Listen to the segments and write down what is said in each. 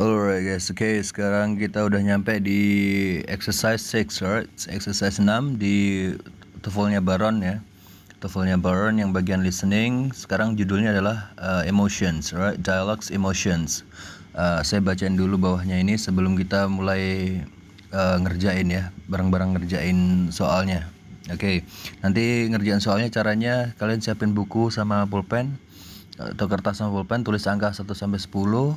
Alright guys, oke sekarang kita udah nyampe di exercise 6, alright? Exercise 6 di TOEFL-nya Baron ya. TOEFL-nya Baron yang bagian listening. Sekarang judulnya adalah emotions, alright? Dialogues emotions. Saya bacain dulu bawahnya ini sebelum kita mulai ngerjain ya, bareng-bareng ngerjain soalnya. Oke, nanti ngerjain soalnya caranya kalian siapin buku sama pulpen atau kertas sama pulpen, tulis angka 1 sampai 10,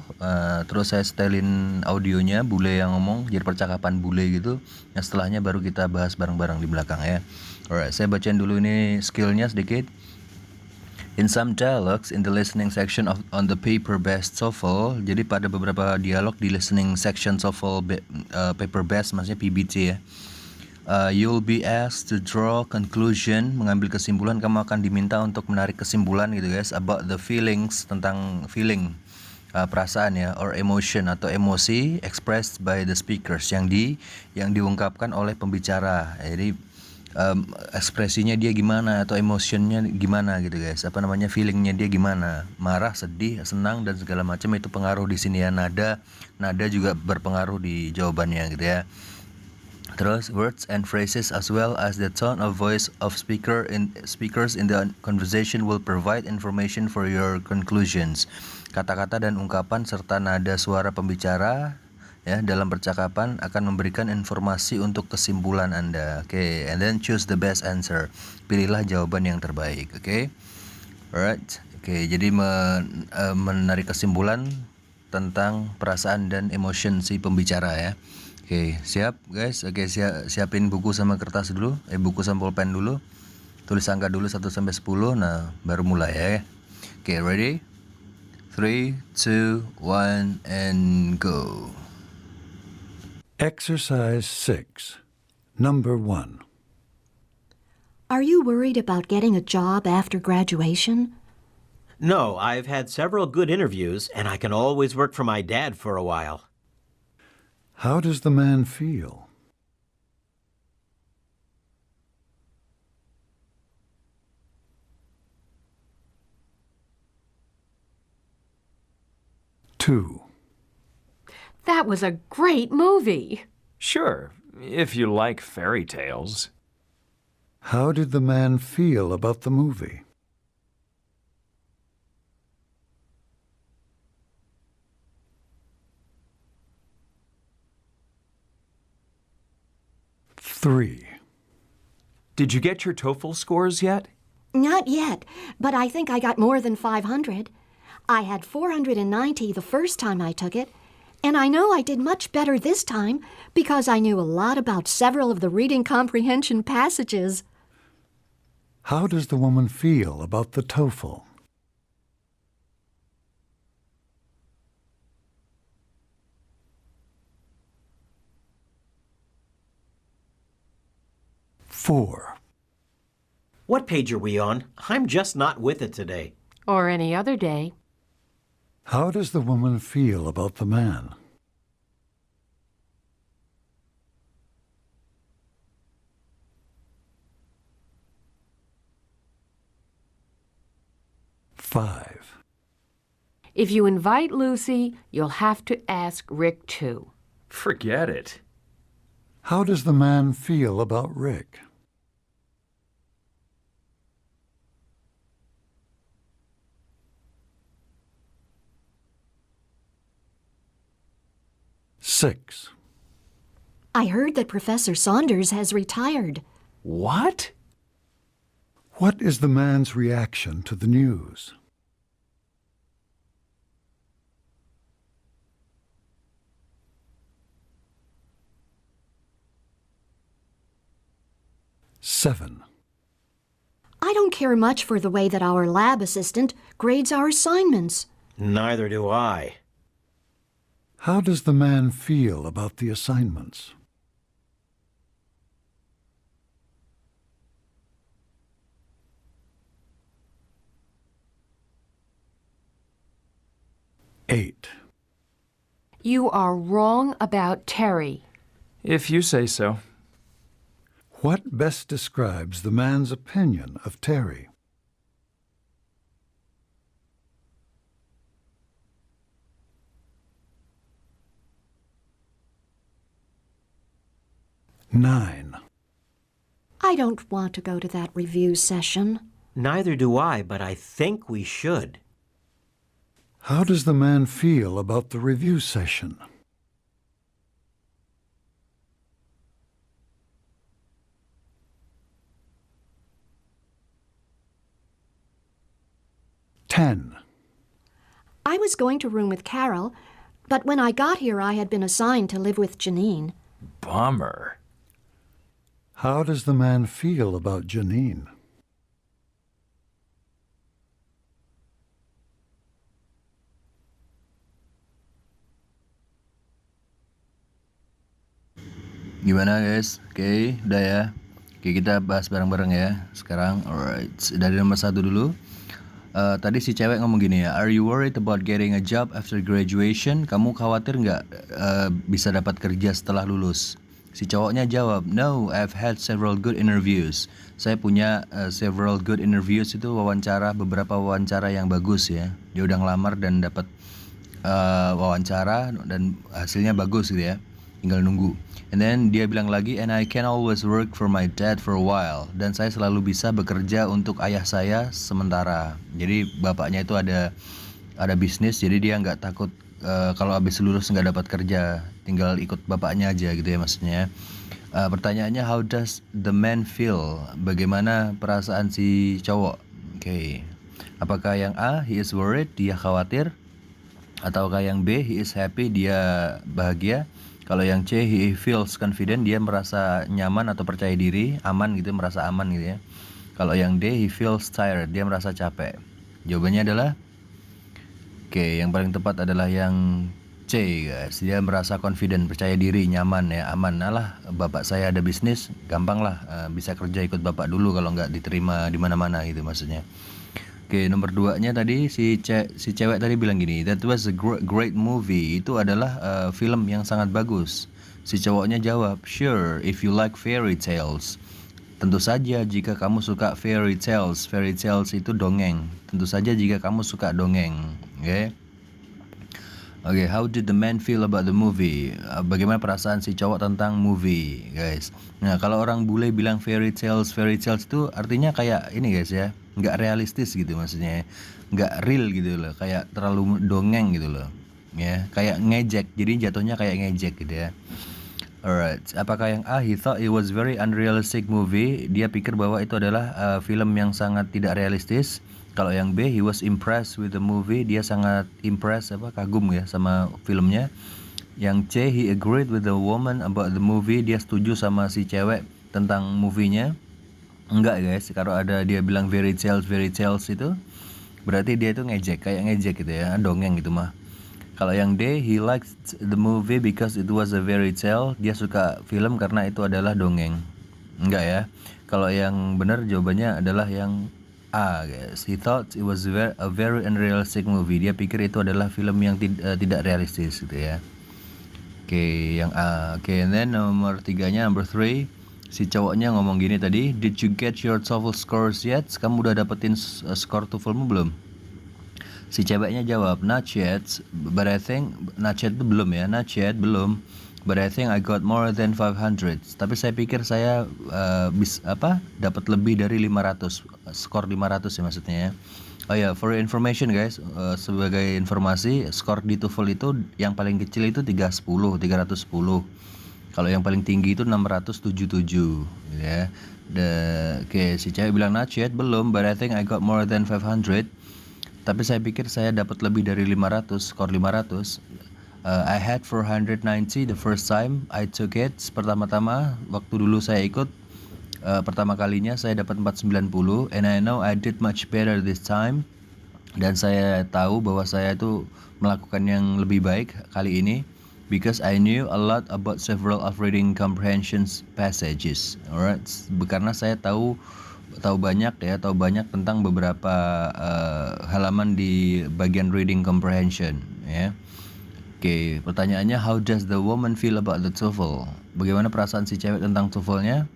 terus saya setelin audionya bule yang ngomong jadi percakapan bule gitu. Nah setelahnya baru kita bahas bareng-bareng di belakang ya. Alright, saya bacain dulu ini skillnya sedikit. In some dialogues in the listening section on the paper-based TOEFL, jadi pada beberapa dialog di listening section TOEFL paper-based, maksudnya PBT ya. You'll be asked to draw conclusion, mengambil kesimpulan. Kamu akan diminta untuk menarik kesimpulan gitu guys, about the feelings, tentang feeling, perasaan ya, or emotion atau emosi expressed by the speakers, yang diungkapkan oleh pembicara. Jadi ekspresinya dia gimana atau emotionnya gimana gitu guys, feelingnya dia gimana, marah, sedih, senang dan segala macam itu pengaruh di sini ya. Nada juga berpengaruh di jawabannya gitu ya. Terus words and phrases as well as the tone of voice of speakers in the conversation will provide information for your conclusions. Kata-kata dan ungkapan serta nada suara pembicara ya dalam percakapan akan memberikan informasi untuk kesimpulan Anda. Oke, and then choose the best answer. Pilihlah jawaban yang terbaik. Oke. Alright. Oke, jadi menarik kesimpulan tentang perasaan dan emotion si pembicara ya. Oke, siap guys. Oke, siapin buku sama kertas dulu. Buku sama pulpen dulu. Tulis angka dulu 1 sampai 10. Nah, baru mulai ya. Oke, ready? 3, 2, 1 and go. Exercise 6, number 1. Are you worried about getting a job after graduation? No, I've had several good interviews, and I can always work for my dad for a while. How does the man feel? Two. That was a great movie. Sure, if you like fairy tales. How did the man feel about the movie? Three. Did you get your TOEFL scores yet? Not yet, but I think I got more than 500. I had 490 the first time I took it, and I know I did much better this time because I knew a lot about several of the reading comprehension passages. How does the woman feel about the TOEFL? Four. What page are we on? I'm just not with it today. Or any other day. How does the woman feel about the man? Five. If you invite Lucy, you'll have to ask Rick too. Forget it. How does the man feel about Rick? Six. I heard that Professor Saunders has retired. What? What is the man's reaction to the news? Seven. I don't care much for the way that our lab assistant grades our assignments. Neither do I. How does the man feel about the assignments? Eight. You are wrong about Terry. If you say so. What best describes the man's opinion of Terry? 9. I don't want to go to that review session. Neither do I, but I think we should. How does the man feel about the review session? Ten. I was going to room with Carol, but when I got here, I had been assigned to live with Janine. Bummer. How does the man feel about Janine? Gimana guys? Oke, udah ya. Oke, kita bahas bareng-bareng ya. Sekarang, alright. Dari nomor 1 dulu. Tadi si cewek ngomong gini ya. Are you worried about getting a job after graduation? Kamu khawatir nggak bisa dapat kerja setelah lulus? Si cowoknya jawab, no, I've had several good interviews. Saya punya several good interviews, itu beberapa wawancara yang bagus ya. Dia udah ngelamar dan dapat wawancara dan hasilnya bagus gitu ya. Tinggal nunggu. And then dia bilang lagi, and I can always work for my dad for a while. Dan saya selalu bisa bekerja untuk ayah saya sementara. Jadi bapaknya itu ada bisnis, jadi dia nggak takut kalau habis lulus nggak dapat kerja, tinggal ikut bapaknya aja gitu ya maksudnya. Pertanyaannya, how does the man feel? Bagaimana perasaan si cowok? Oke. Apakah yang A, he is worried, dia khawatir? Ataukah yang B, he is happy, dia bahagia? Kalau yang C, he feels confident, dia merasa nyaman atau percaya diri, aman gitu, merasa aman gitu ya. Kalau yang D, he feels tired, dia merasa capek. Jawabannya adalah oke, yang paling tepat adalah yang C guys. Dia merasa confident, percaya diri, nyaman ya, aman. Alah, bapak saya ada bisnis, gampang lah bisa kerja ikut bapak dulu kalau nggak diterima di mana-mana gitu maksudnya. Oke, nomor 2-nya tadi si cewek tadi bilang gini, that was a great movie. Itu adalah film yang sangat bagus. Si cowoknya jawab, sure, if you like fairy tales. Tentu saja jika kamu suka fairy tales. Fairy tales itu dongeng. Tentu saja jika kamu suka dongeng. Oke, how did the man feel about the movie? Bagaimana perasaan si cowok tentang movie, guys? Nah, kalau orang bule bilang fairy tales itu artinya kayak ini guys ya, nggak realistis gitu maksudnya, nggak real gitu loh, kayak terlalu dongeng gitu loh, ya, kayak ngejek, jadi jatuhnya kayak ngejek gitu ya. Alright, apakah yang A, he thought it was very unrealistic movie? Dia pikir bahwa itu adalah film yang sangat tidak realistis. Kalau yang B, he was impressed with the movie. Dia sangat kagum ya sama filmnya. Yang C, he agreed with the woman about the movie. Dia setuju sama si cewek tentang movie-nya. Enggak guys, kalau ada dia bilang fairy tales itu berarti dia itu ngejek, kayak ngejek gitu ya, dongeng gitu mah. Kalau yang D, he liked the movie because it was a fairy tale. Dia suka film karena itu adalah dongeng. Enggak ya. Kalau yang benar jawabannya adalah yang A guys. He thought it was a very unrealistic movie. Dia pikir itu adalah film yang tidak realistis gitu ya. Oke, yang A. Oke, and then nomor 3-nya, number 3. Si cowoknya ngomong gini tadi, did you get your TOEFL scores yet? Kamu udah dapetin skor TOEFL-mu belum? Si ceweknya jawab, not yet, but I think, not yet itu belum ya, not yet, belum, but I think I got more than 500. Tapi saya pikir saya dapat lebih dari 500, skor 500 ya maksudnya ya. Oh ya, for your information guys, sebagai informasi, skor di TOEFL itu yang paling kecil itu 310. Kalau yang paling tinggi itu 677 ya. Oke, si cewek bilang not yet, belum, but I think I got more than 500. Tapi saya pikir saya dapat lebih dari 500, skor 500. I had 490 the first time I took it. Pertama-tama waktu dulu saya ikut, pertama kalinya saya dapat 490, and I know I did much better this time. Dan saya tahu bahwa saya itu melakukan yang lebih baik kali ini, because I knew a lot about several of reading comprehensions passages. Alright, karena saya tahu banyak tentang beberapa halaman di bagian reading comprehension ya. Oke, pertanyaannya, how does the woman feel about the TOEFL? Bagaimana perasaan si cewek tentang TOEFL-nya?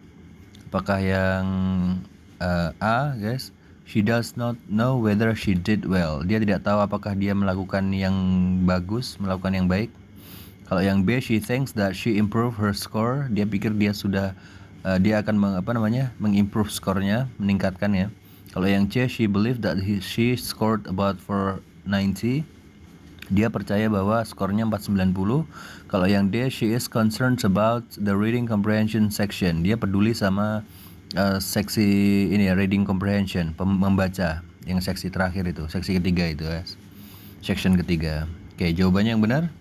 Apakah yang A guys? She does not know whether she did well. Dia tidak tahu apakah dia melakukan yang bagus, melakukan yang baik. Kalau yang B, she thinks that she improved her score. Dia pikir dia sudah dia akan mengimprove skornya, meningkatkan ya. Kalau yang C, she believed that she scored about 490. Dia percaya bahwa skornya 490. Kalau yang D, she is concerned about the reading comprehension section. Dia peduli sama seksi ini ya, reading comprehension, membaca yang seksi terakhir itu, seksi ketiga itu ya. Section ketiga. Oke, jawabannya yang benar.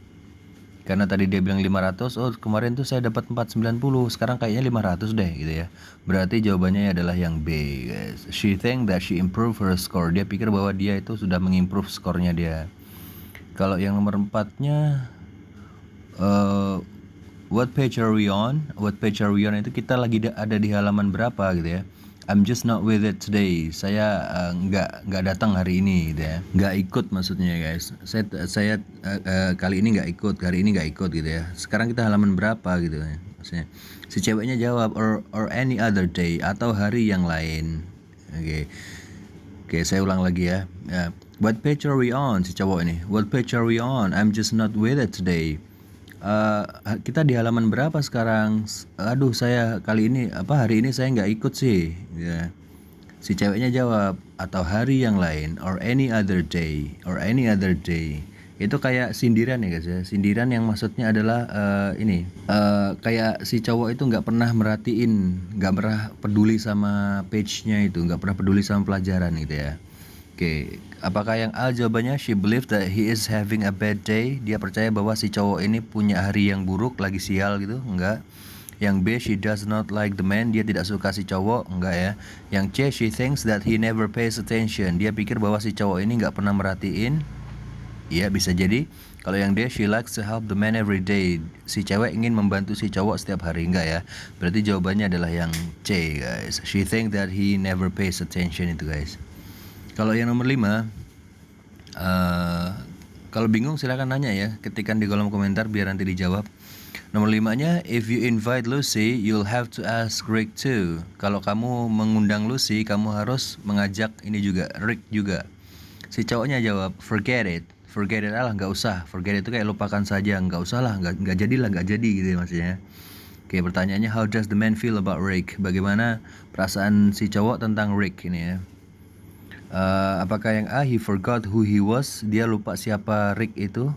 Karena tadi dia bilang 500, oh kemarin tuh saya dapat 490, sekarang kayaknya 500 deh gitu ya. Berarti jawabannya adalah yang B, guys. She think that she improved her score. Dia pikir bahwa dia itu sudah mengimprove skornya dia. Kalau yang nomor 4-nya what page are we on? What page are we on itu kita lagi ada di halaman berapa gitu ya. I'm just not with it today. Saya nggak datang hari ini gitu ya. Nggak ikut maksudnya guys. Saya kali ini nggak ikut, hari ini nggak ikut gitu ya. Sekarang kita halaman berapa gitu ya. Maksudnya si ceweknya jawab or any other day, atau hari yang lain. Oke, saya ulang lagi ya. What page are we on? Si cowok ini. What page are we on? I'm just not with it today. Kita di halaman berapa sekarang? Aduh, saya kali ini hari ini saya nggak ikut sih. Ya. Si ceweknya jawab atau hari yang lain, or any other day, or any other day. Itu kayak sindiran ya guys ya. Sindiran yang maksudnya adalah kayak si cowok itu nggak pernah merhatiin, nggak pernah peduli sama page-nya itu, nggak pernah peduli sama pelajaran gitu ya. Oke, apakah yang A jawabannya she believed that he is having a bad day? Dia percaya bahwa si cowok ini punya hari yang buruk, lagi sial gitu? Enggak. Yang B, she does not like the man. Dia tidak suka si cowok? Enggak ya. Yang C, she thinks that he never pays attention. Dia pikir bahwa si cowok ini nggak pernah merhatiin. Iya, bisa jadi. Kalau yang D, she likes to help the man every day. Si cewek ingin membantu si cowok setiap hari. Enggak ya. Berarti jawabannya adalah yang C guys. She thinks that he never pays attention itu guys. Kalau yang nomor 5, kalau bingung silakan nanya ya, ketikkan di kolom komentar biar nanti dijawab. Nomor 5-nya, if you invite Lucy, you'll have to ask Rick too. Kalau kamu mengundang Lucy, kamu harus mengajak ini juga, Rick juga. Si cowoknya jawab, forget it lah, nggak usah. Forget it itu kayak lupakan saja, nggak usah lah, nggak jadilah, nggak jadi gitu ya maksudnya. Oke, pertanyaannya, how does the man feel about Rick? Bagaimana perasaan si cowok tentang Rick ini ya? Apakah yang A, he forgot who he was? Dia lupa siapa Rick itu?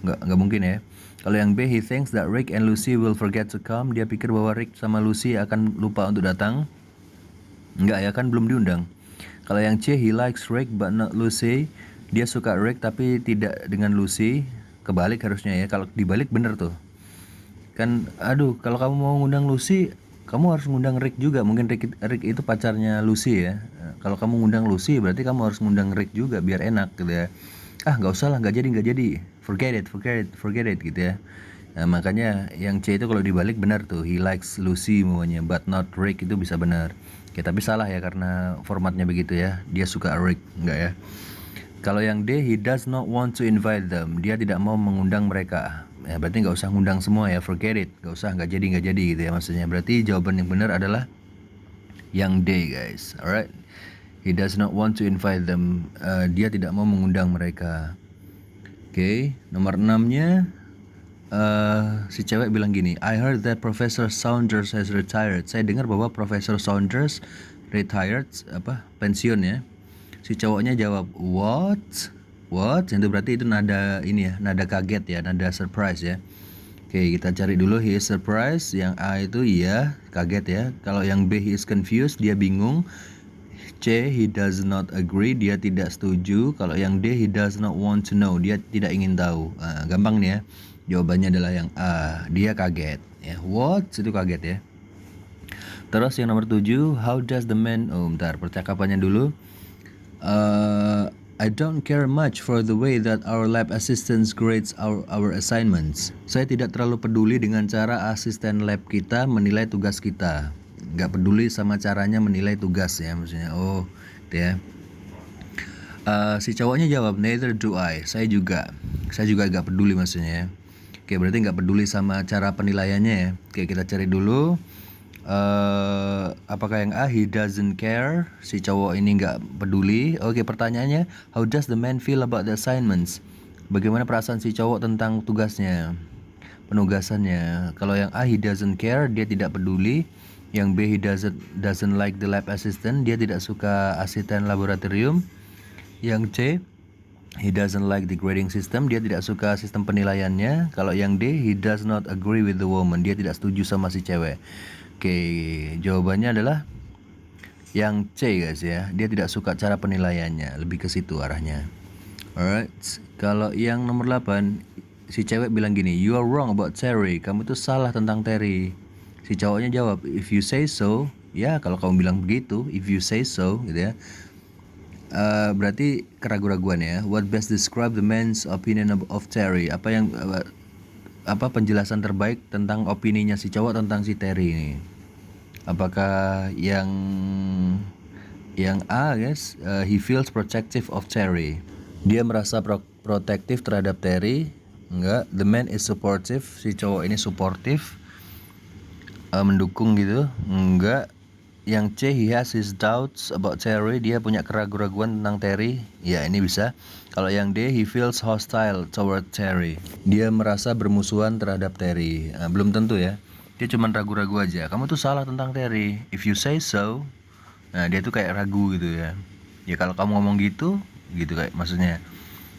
Nggak mungkin ya. Kalau yang B, he thinks that Rick and Lucy will forget to come. Dia pikir bahwa Rick sama Lucy akan lupa untuk datang. Nggak ya, kan belum diundang. Kalau yang C, he likes Rick but not Lucy. Dia suka Rick tapi tidak dengan Lucy. Kebalik harusnya ya. Kalau dibalik bener tuh. Kan, aduh, kalau kamu mau ngundang Lucy, kamu harus ngundang Rick juga. Mungkin Rick itu pacarnya Lucy ya. Kalau kamu ngundang Lucy, berarti kamu harus ngundang Rick juga biar enak gitu ya. Nggak usah lah, nggak jadi. Forget it gitu ya. Nah, makanya yang C itu kalau dibalik benar tuh. He likes Lucy maunya, but not Rick, itu bisa benar. Oke, tapi salah ya karena formatnya begitu ya. Dia suka Rick, enggak ya. Kalau yang D, he does not want to invite them. Dia tidak mau mengundang mereka. Ya, berarti nggak usah ngundang semua ya, forget it. Nggak jadi gitu ya maksudnya. Berarti jawaban yang benar adalah yang D guys. Alright. He does not want to invite them. Dia tidak mau mengundang mereka. Oke, nomor 6-nya si cewek bilang gini, I heard that Professor Saunders has retired. Saya dengar bahwa Professor Saunders retired, pensiun ya. Si cowoknya jawab, what? Itu berarti itu nada ini ya, nada kaget ya, nada surprise ya. Oke, kita cari dulu he is surprised. Yang A itu iya, kaget ya. Kalau yang B he is confused, dia bingung. C, he does not agree, dia tidak setuju. Kalau yang D, he does not want to know, dia tidak ingin tahu. Gampang nih ya. Jawabannya adalah yang A, dia kaget. Ya, what? Itu kaget ya. Terus yang nomor 7, how does the man... bentar, percakapannya dulu. I don't care much for the way that our lab assistants grades our assignments. Saya tidak terlalu peduli dengan cara asisten lab kita menilai tugas kita. Nggak peduli sama caranya menilai tugas ya maksudnya. Itu ya. Si cowoknya jawab, neither do I. Saya juga nggak peduli maksudnya ya. Oke, berarti nggak peduli sama cara penilaiannya ya. Oke, kita cari dulu. Apakah yang A, he doesn't care? Si cowok ini nggak peduli. Oke, pertanyaannya, how does the man feel about the assignments? Bagaimana perasaan si cowok tentang tugasnya? penugasannya. Kalau yang A, he doesn't care, dia tidak peduli. Yang B, he doesn't like the lab assistant, dia tidak suka asisten laboratorium. Yang C, he doesn't like the grading system, dia tidak suka sistem penilaiannya. Kalau yang D, he does not agree with the woman, dia tidak setuju sama si cewek. Oke, jawabannya adalah yang C guys ya, dia tidak suka cara penilaiannya, lebih ke situ arahnya. Alright, kalau yang nomor 8, si cewek bilang gini, you are wrong about Terry, kamu tuh salah tentang Terry. Si cowoknya jawab, if you say so, ya kalau kamu bilang begitu, if you say so, gitu ya. Berarti keraguan-raguan ya. What best describe the man's opinion of Terry? Apa penjelasan terbaik tentang opininya si cowok tentang si Terry ini? Apakah yang A guys, he feels protective of Terry. Dia merasa protektif terhadap Terry. Enggak. The man is supportive. Si cowok ini suportif, mendukung gitu. Enggak. Yang C, he has his doubts about Terry, dia punya keraguan-raguan tentang Terry. Ya ini bisa. Kalau yang D, he feels hostile toward Terry, dia merasa bermusuhan terhadap Terry. Belum tentu ya, dia cuma ragu-ragu aja. Kamu tuh salah tentang Terry, if you say so. Nah dia tuh kayak ragu gitu ya. Ya kalau kamu ngomong gitu kayak maksudnya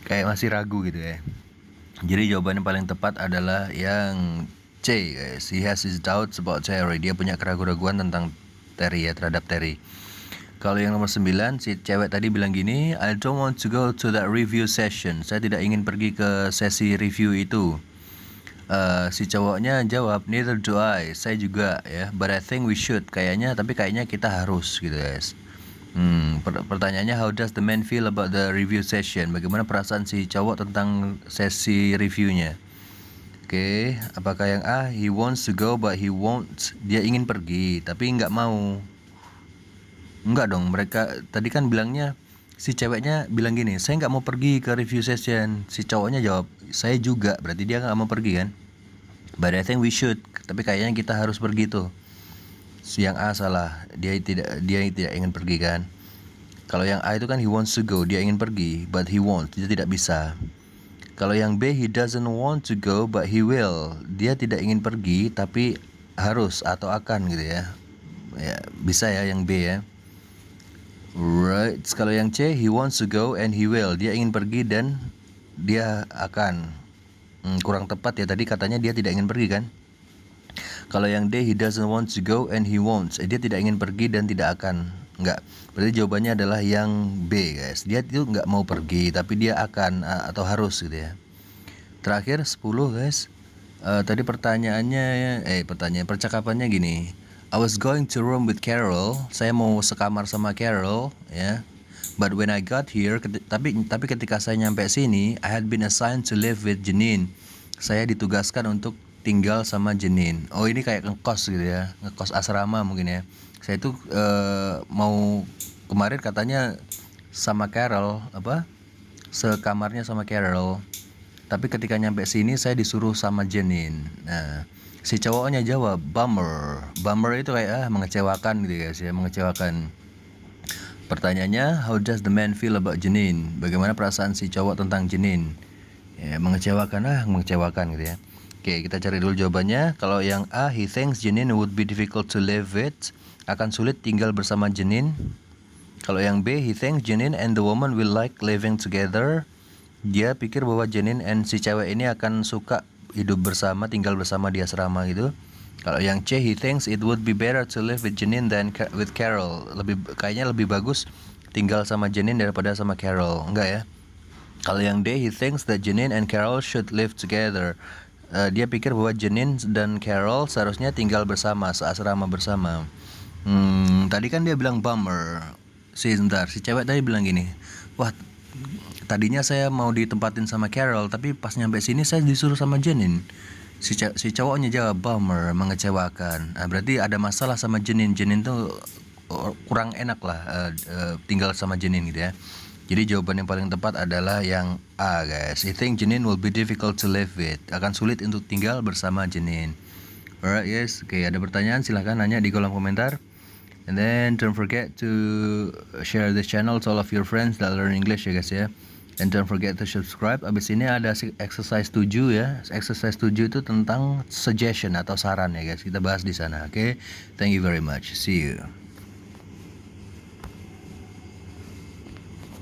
kayak masih ragu gitu ya. Jadi jawaban yang paling tepat adalah yang C guys, he has his doubts about Terry, dia punya keraguan-raguan tentang Terry ya, terhadap Terry. Kalau yang nomor 9, si cewek tadi bilang gini, I don't want to go to that review session, saya tidak ingin pergi ke sesi review itu. Si cowoknya jawab, neither do I, saya juga ya, but I think we should, kayaknya kita harus gitu guys. Pertanyaannya, how does the man feel about the review session? Bagaimana perasaan si cowok tentang sesi reviewnya? Oke, apakah yang A, he wants to go but he won't, dia ingin pergi tapi nggak mau. Enggak dong, mereka tadi kan bilangnya, si ceweknya bilang gini, saya nggak mau pergi ke review session. Si cowoknya jawab, saya juga, berarti dia nggak mau pergi kan. But I think we should, tapi kayaknya kita harus pergi tuh. Si yang A salah, dia tidak ingin pergi kan. Kalau yang A itu kan he wants to go, dia ingin pergi, but he won't, dia tidak bisa. Kalau yang B, he doesn't want to go but he will, dia tidak ingin pergi tapi harus atau akan gitu ya. Ya bisa ya yang B ya. Right. Kalau yang C, he wants to go and he will, dia ingin pergi dan dia akan. Kurang tepat ya, tadi katanya dia tidak ingin pergi kan. Kalau yang D, he doesn't want to go and he won't, dia tidak ingin pergi dan tidak akan. Enggak, berarti jawabannya adalah yang B guys, dia itu nggak mau pergi tapi dia akan atau harus gitu ya. Terakhir 10 guys, tadi percakapannya gini, I was going to room with Carol, saya mau sekamar sama Carol ya, but when I got here, tapi ketika saya nyampe sini, I had been assigned to live with Janine, saya ditugaskan untuk tinggal sama Janine. Oh ini kayak ngekos gitu ya, ngekos asrama mungkin ya. Saya tuh mau kemarin katanya sama Carol, sekamarnya sama Carol. Tapi ketika nyampe sini saya disuruh sama Janine. Nah, si cowoknya jawab bummer. Bummer itu kayak mengecewakan gitu guys ya, mengecewakan. Pertanyaannya, how does the man feel about Janine? Bagaimana perasaan si cowok tentang Janine? Ya, mengecewakan gitu ya. Oke, kita cari dulu jawabannya. Kalau yang A, he thinks Janine would be difficult to live with, akan sulit tinggal bersama Janine. Kalau yang B, he thinks Janine and the woman will like living together, dia pikir bahwa Janine and si cewek ini akan suka hidup bersama, tinggal bersama di asrama gitu. Kalau yang C, he thinks it would be better to live with Janine than with Carol, kayaknya lebih bagus tinggal sama Janine daripada sama Carol. Enggak ya. Kalau yang D, he thinks that Janine and Carol should live together, dia pikir bahwa Janine dan Carol seharusnya tinggal bersama, seasrama bersama. Tadi kan dia bilang bummer. Si cewek tadi bilang gini, wah tadinya saya mau ditempatin sama Carol, tapi pas nyampe sini saya disuruh sama Janine. Si cowoknya jawab bummer, mengecewakan. Nah, berarti ada masalah sama Janine. Janine tuh kurang enak lah tinggal sama Janine gitu ya. Jadi jawaban yang paling tepat adalah yang A guys. I think Janine will be difficult to live with, akan sulit untuk tinggal bersama Janine. Alright guys, oke, ada pertanyaan silahkan nanya di kolom komentar. And then don't forget to share this channel to all of your friends that learn English ya guys ya. And don't forget to subscribe. Abis ini ada exercise 7 ya. Exercise 7 itu tentang suggestion atau saran ya guys. Kita bahas di sana. Oke. Thank you very much. See you.